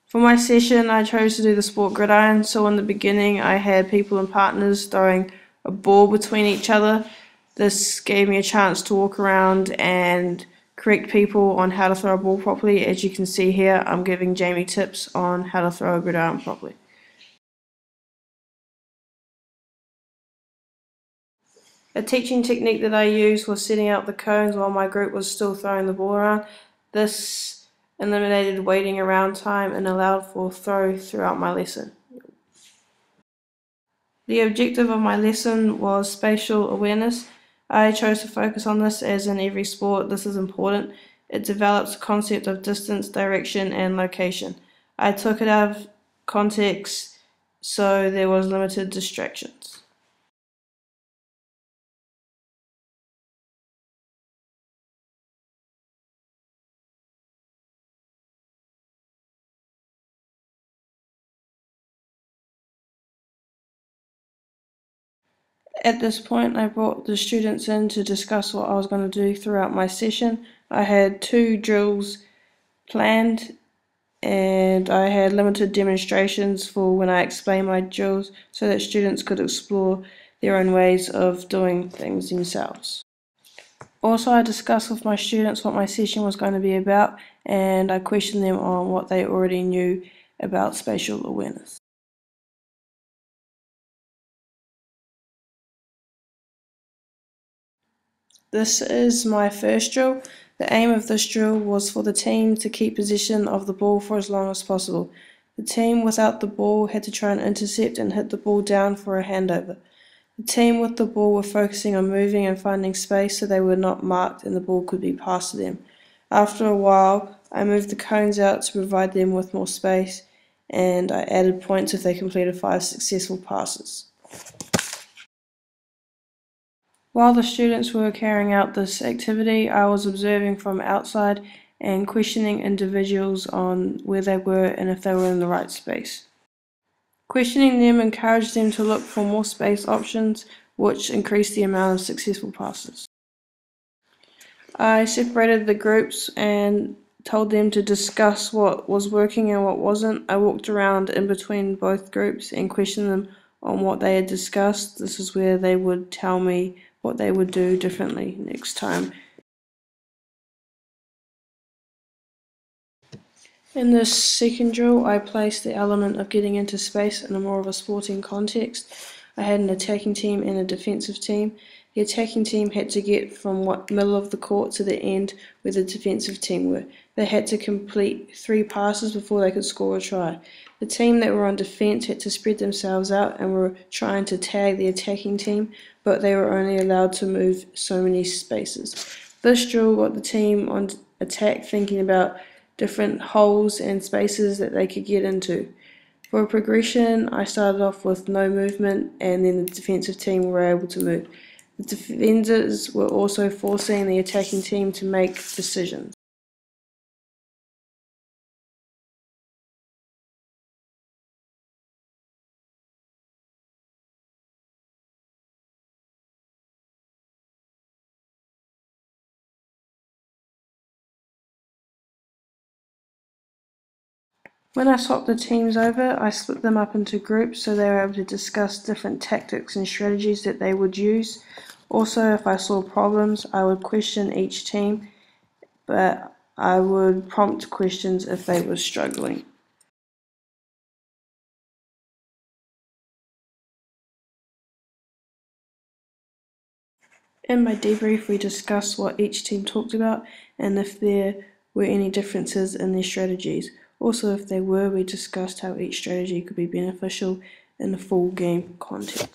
For my session, I chose to do the sport gridiron, so in the beginning I had people and partners throwing a ball between each other. This gave me a chance to walk around and correct people on how to throw a ball properly. As you can see here, I'm giving Jamie tips on how to throw a gridiron properly. A teaching technique that I used was setting out the cones while my group was still throwing the ball around. This eliminated waiting around time and allowed for throw throughout my lesson. The objective of my lesson was spatial awareness. I chose to focus on this as in every sport this is important. It develops a concept of distance, direction, and location. I took it out of context so there was limited distractions. At this point, I brought the students in to discuss what I was going to do throughout my session. I had 2 drills planned and I had limited demonstrations for when I explained my drills so that students could explore their own ways of doing things themselves. Also, I discussed with my students what my session was going to be about, and I questioned them on what they already knew about spatial awareness. This is my first drill. The aim of this drill was for the team to keep possession of the ball for as long as possible. The team without the ball had to try and intercept and hit the ball down for a handover. The team with the ball were focusing on moving and finding space so they were not marked and the ball could be passed to them. After a while, I moved the cones out to provide them with more space, and I added points if they completed 5 successful passes. While the students were carrying out this activity, I was observing from outside and questioning individuals on where they were and if they were in the right space. Questioning them encouraged them to look for more space options, which increased the amount of successful passes. I separated the groups and told them to discuss what was working and what wasn't. I walked around in between both groups and questioned them on what they had discussed. This is where they would tell me what they would do differently next time. In this second drill, I placed the element of getting into space in a more of a sporting context. I had an attacking team and a defensive team. The attacking team had to get from the middle of the court to the end where the defensive team were. They had to complete 3 passes before they could score a try. The team that were on defense had to spread themselves out and were trying to tag the attacking team, but they were only allowed to move so many spaces. This drill got the team on attack thinking about different holes and spaces that they could get into. For a progression, I started off with no movement and then the defensive team were able to move. The defenders were also forcing the attacking team to make decisions. When I swapped the teams over, I split them up into groups so they were able to discuss different tactics and strategies that they would use. Also, if I saw problems, I would question each team, but I would prompt questions if they were struggling. In my debrief, we discussed what each team talked about and if there were any differences in their strategies. Also, if there were, we discussed how each strategy could be beneficial in the full game context.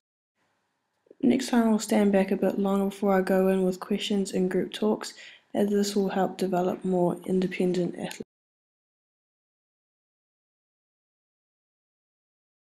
Next time I'll stand back a bit longer before I go in with questions and group talks, as this will help develop more independent athletes.